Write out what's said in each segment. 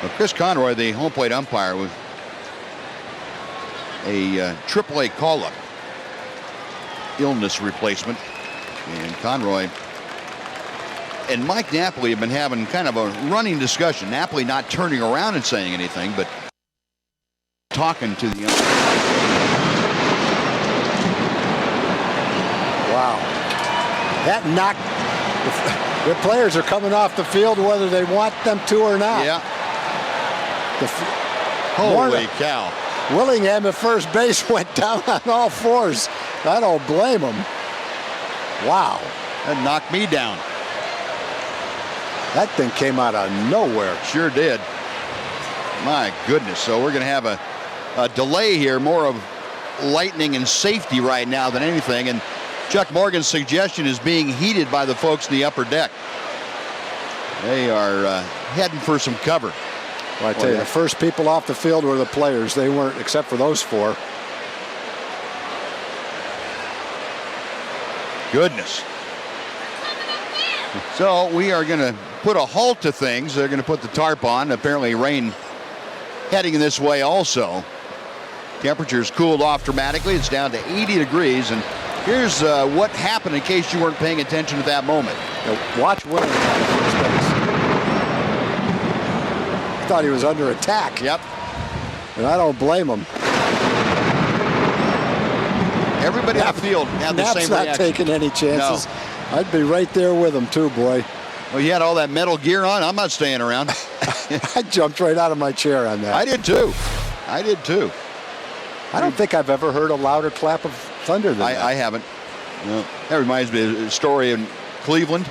Well, Chris Conroy, the home plate umpire, was a AAA call-up illness replacement. And Conroy and Mike Napoli have been having kind of a running discussion. Napoli not turning around and saying anything, but talking to the umpire. Wow. That knocked. The players are coming off the field whether they want them to or not. Yeah. Holy cow. Willingham at first base went down on all fours. I don't blame him. Wow. That knocked me down. That thing came out of nowhere. Sure did. My goodness. So we're going to have a delay here, more of lightning and safety right now than anything. And Chuck Morgan's suggestion is being heeded by the folks in the upper deck. They are heading for some cover. Well, I tell you, the first people off the field were the players. They weren't, except for those four. Goodness. So we are going to put a halt to things. They're going to put the tarp on. Apparently rain heading this way also. Temperatures cooled off dramatically. It's down to 80 degrees. And here's what happened in case you weren't paying attention at that moment. Now, watch Willingham at first base. I thought he was under attack. Yep. And I don't blame him. Everybody on the field had the same reaction. Nap's not taking any chances. No. I'd be right there with him too, boy. Well, you had all that metal gear on. I'm not staying around. I jumped right out of my chair on that. I did too. I did too. I don't think I've ever heard a louder clap of thunder than that. I haven't. No. That reminds me of a story in Cleveland.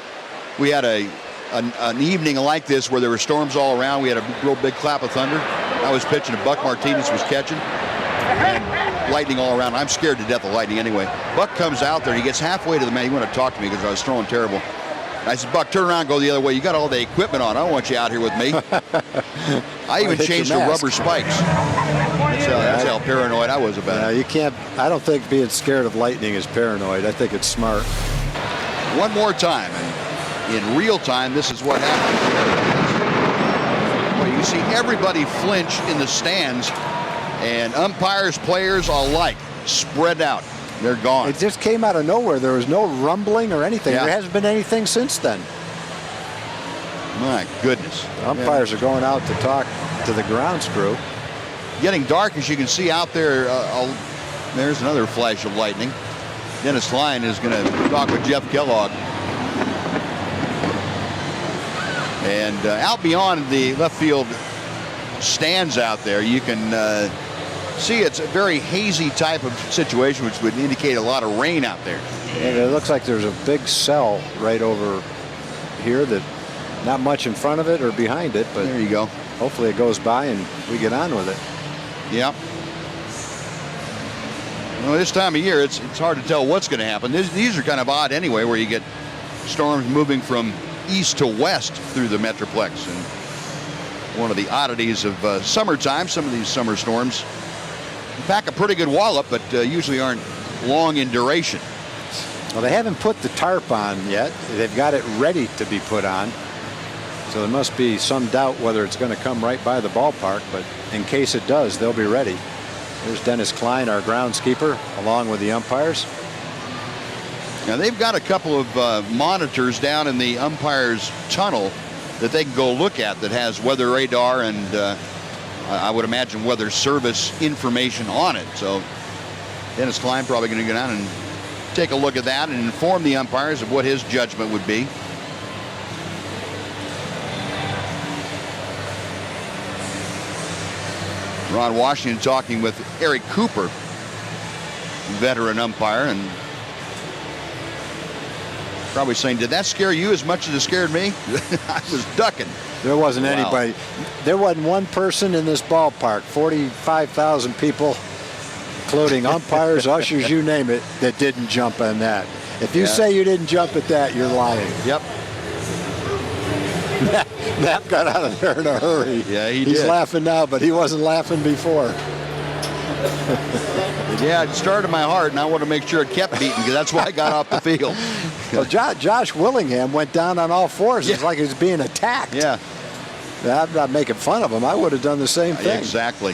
We had an evening like this where there were storms all around. We had a real big clap of thunder. I was pitching and Buck Martinez was catching. And lightning all around. I'm scared to death of lightning anyway. Buck comes out there. He gets halfway to the man. He wanted to talk to me because I was throwing terrible. I said, Buck, turn around and go the other way. You got all the equipment on. I don't want you out here with me. I even changed to rubber spikes. That's how paranoid I was about it. You can't. I don't think being scared of lightning is paranoid. I think it's smart. One more time. And in real time, this is what happened. Well, you see everybody flinch in the stands. And umpires, players alike spread out. They're gone. It just came out of nowhere. There was no rumbling or anything. Yeah. There hasn't been anything since then. My goodness. The umpires are going out to talk to the grounds crew. Getting dark, as you can see out there. There's another flash of lightning. Dennis Klein is going to talk with Jeff Kellogg. And out beyond the left field stands out there, you can see it's a very hazy type of situation, which would indicate a lot of rain out there. And it looks like there's a big cell right over here that not much in front of it or behind it, but there you go. Hopefully it goes by and we get on with it. Yeah. Well, this time of year, it's hard to tell what's going to happen. These are kind of odd anyway, where you get storms moving from east to west through the Metroplex. And one of the oddities of summertime, some of these summer storms pack a pretty good wallop, but usually aren't long in duration. Well, they haven't put the tarp on yet. They've got it ready to be put on. So there must be some doubt whether it's going to come right by the ballpark, but in case it does, they'll be ready. There's Dennis Klein, our groundskeeper, along with the umpires. Now they've got a couple of monitors down in the umpires tunnel that they can go look at that has weather radar and I would imagine weather service information on it. So Dennis Klein probably going to go down and take a look at that and inform the umpires of what his judgment would be. Ron Washington talking with Eric Cooper, veteran umpire, and probably saying, did that scare you as much as it scared me? I was ducking. There wasn't anybody. There wasn't one person in this ballpark, 45,000 people, including umpires, ushers, you name it, that didn't jump on that. If you say you didn't jump at that, you're lying. Yep. Knapp got out of there in a hurry. Yeah, He's laughing now, but he wasn't laughing before. Yeah, it started my heart, and I want to make sure it kept beating because that's why I got off the field. Well, Josh Willingham went down on all fours. It's like he was being attacked. Yeah. I'm not making fun of him. I would have done the same thing. Exactly.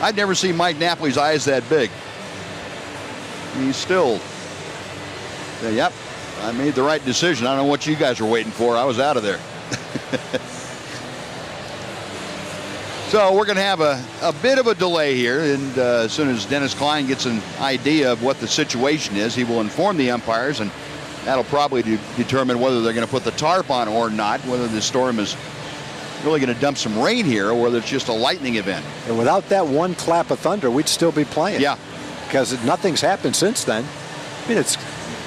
I'd never seen Mike Napoli's eyes that big. He's still, yep, I made the right decision. I don't know what you guys were waiting for. I was out of there. So we're going to have a bit of a delay here, and as soon as Dennis Klein gets an idea of what the situation is, he will inform the umpires, and that'll probably determine whether they're going to put the tarp on or not, whether the storm is really going to dump some rain here or whether it's just a lightning event. And without that one clap of thunder, we'd still be playing. Yeah. Because nothing's happened since then. I mean, it's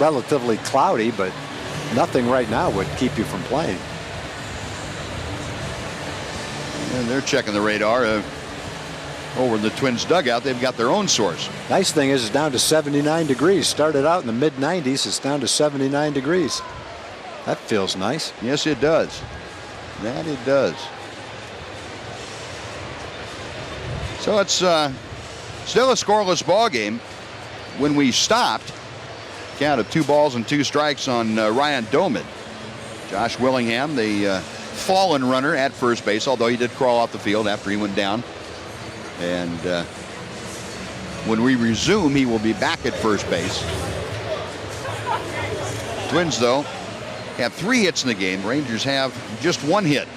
relatively cloudy, but nothing right now would keep you from playing. And they're checking the radar over in the Twins dugout. They've got their own source. Nice thing is it's down to 79 degrees. Started out in the mid 90s. It's down to 79 degrees. That feels nice. Yes, it does. That it does. So it's still a scoreless ball game. When we stopped, count of 2 balls and 2 strikes on Ryan Domid. Josh Willingham, the fallen runner at first base, although he did crawl off the field after he went down. And when we resume, he will be back at first base. Twins, though, have 3 hits in the game. Rangers have just 1 hit.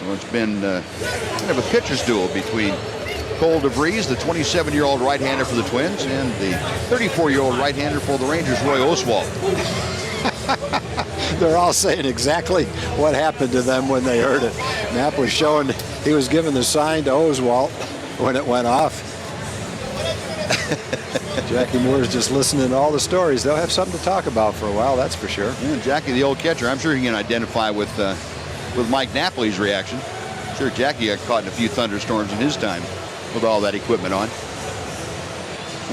So it's been kind of a pitcher's duel between Cole DeVries, the 27-year-old right-hander for the Twins, and the 34-year-old right-hander for the Rangers, Roy Oswalt. They're all saying exactly what happened to them when they heard it. Knapp was showing he was giving the sign to Oswalt when it went off. Jackie Moore's just listening to all the stories. They'll have something to talk about for a while, that's for sure. Yeah, Jackie, the old catcher, I'm sure he can identify with Mike Napoli's reaction. I'm sure Jackie got caught in a few thunderstorms in his time with all that equipment on.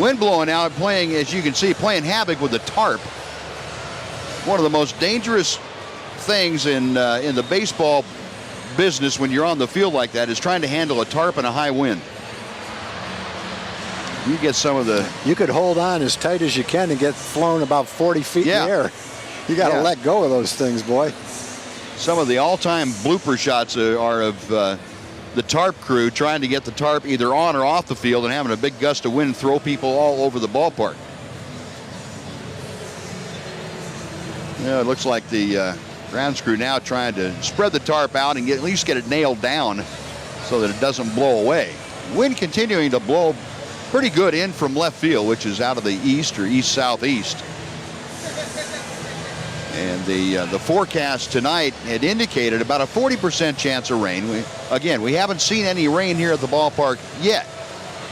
Wind blowing out, playing, as you can see, playing havoc with the tarp. One of the most dangerous things in the baseball business when you're on the field like that is trying to handle a tarp and a high wind. You get some of the... You could hold on as tight as you can and get flown about 40 feet in the air. You got to let go of those things, boy. Some of the all-time blooper shots are of the tarp crew trying to get the tarp either on or off the field and having a big gust of wind throw people all over the ballpark. Yeah, it looks like the grounds crew now trying to spread the tarp out and at least get it nailed down so that it doesn't blow away. Wind continuing to blow pretty good in from left field, which is out of the east or east-southeast. And the forecast tonight had indicated about a 40% chance of rain. We haven't seen any rain here at the ballpark yet.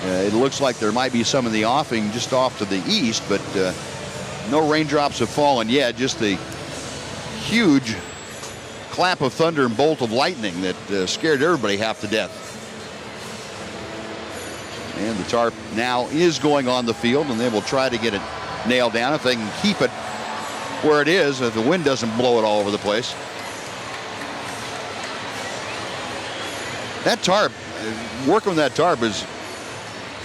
It looks like there might be some in the offing just off to the east, but no raindrops have fallen yet. Just the huge clap of thunder and bolt of lightning that scared everybody half to death. And the tarp now is going on the field, and they will try to get it nailed down if they can keep it where it is, if the wind doesn't blow it all over the place. That tarp, working with that tarp is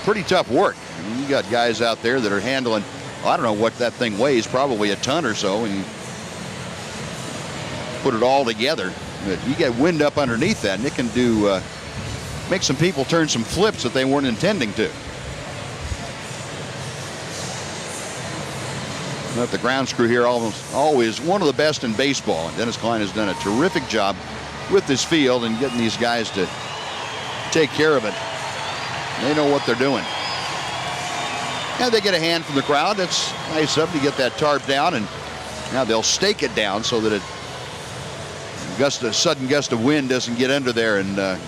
pretty tough work. I mean, you got guys out there that are handling, I don't know what that thing weighs, probably a ton or so, and you put it all together. But you get wind up underneath that, and it can do make some people turn some flips that they weren't intending to. But the grounds crew here almost always one of the best in baseball, and Dennis Klein has done a terrific job with this field and getting these guys to take care of it. They know what they're doing. And they get a hand from the crowd. That's nice of them to get that tarp down, and now they'll stake it down so that a sudden gust of wind doesn't get under there and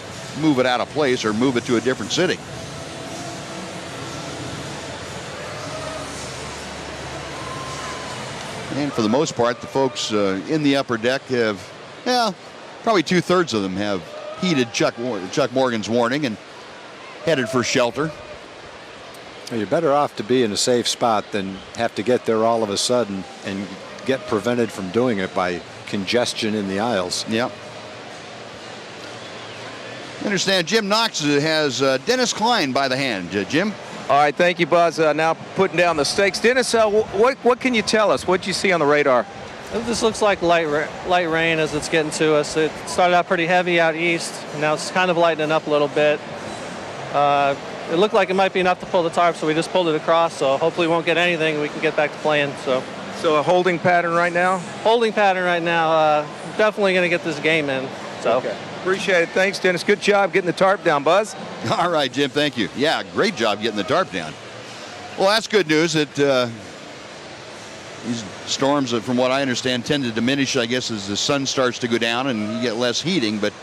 move it out of place or move it to a different city. And for the most part, the folks in the upper deck have, probably 2/3 of them have heeded Chuck Morgan's warning and headed for shelter. Well, you're better off to be in a safe spot than have to get there all of a sudden and get prevented from doing it by congestion in the aisles. Yep. I understand Jim Knox has Dennis Klein by the hand. Jim? All right, thank you, Buzz. Now putting down the stakes. Dennis, what can you tell us? What did you see on the radar? This looks like light rain as it's getting to us. It started out pretty heavy out east, and now it's kind of lightening up a little bit. It looked like it might be enough to pull the tarp, so we just pulled it across. So hopefully we won't get anything and we can get back to playing. So a holding pattern right now? Holding pattern right now. Definitely going to get this game in. So. Okay. Appreciate it. Thanks, Dennis. Good job getting the tarp down, Buzz. All right, Jim. Thank you. Yeah, great job getting the tarp down. Well, that's good news. That these storms, from what I understand, tend to diminish, I guess, as the sun starts to go down and you get less heating. But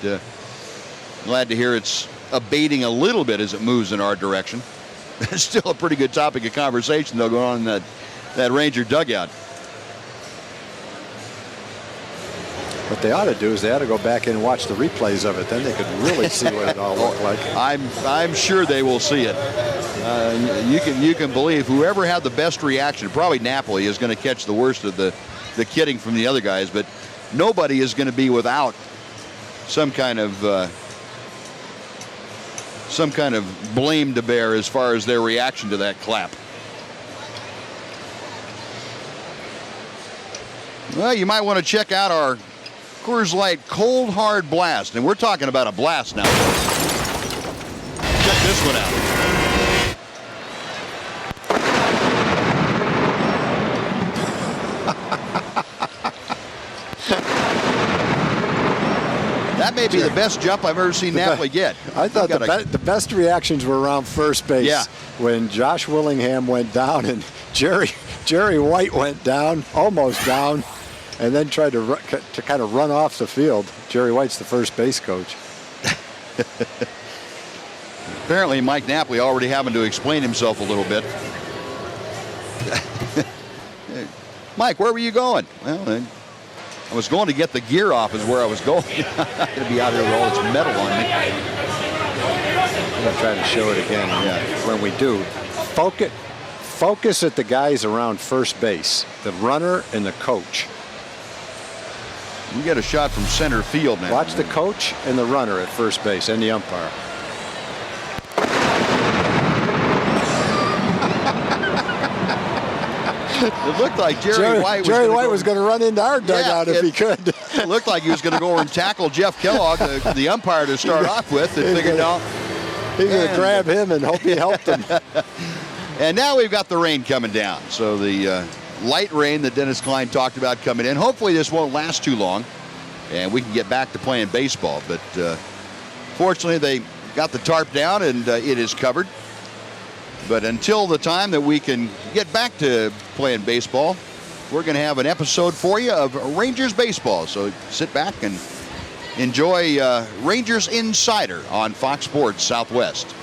glad to hear it's abating a little bit as it moves in our direction. Still a pretty good topic of conversation, though, going on in that Ranger dugout. What they ought to do is they ought to go back in and watch the replays of it. Then they could really see what it all looked like. I'm sure they will see it. You can believe whoever had the best reaction, probably Napoli, is going to catch the worst of the kidding from the other guys. But nobody is going to be without some kind of blame to bear as far as their reaction to that clap. Well, you might want to check out our Coors Light Cold Hard Blast, and we're talking about a blast now. Check this one out. That may be the best jump I've ever seen Napoli get. I thought the best reactions were around first base. Yeah. When Josh Willingham went down and Jerry White went down, almost down, and then tried to kind of run off the field. Jerry White's the first base coach. Apparently, Mike Napoli already having to explain himself a little bit. Mike, where were you going? Well, I was going to get the gear off is where I was going. I'm going to be out here with all this metal on me. I'm going to try to show it again when we do. Focus at the guys around first base, the runner and the coach. We get a shot from center field now. Watch the coach and the runner at first base and the umpire. It looked like Jerry White was going to run into our dugout if he could. It looked like he was going to go over and tackle Jeff Kellogg, the umpire, to start off with. And figured out he's going to grab him and hope he helped him. And now we've got the rain coming down. So the light rain that Dennis Klein talked about coming in. Hopefully this won't last too long and we can get back to playing baseball. But fortunately they got the tarp down and it is covered. But until the time that we can get back to playing baseball, we're going to have an episode for you of Rangers baseball. So sit back and enjoy Rangers Insider on Fox Sports Southwest.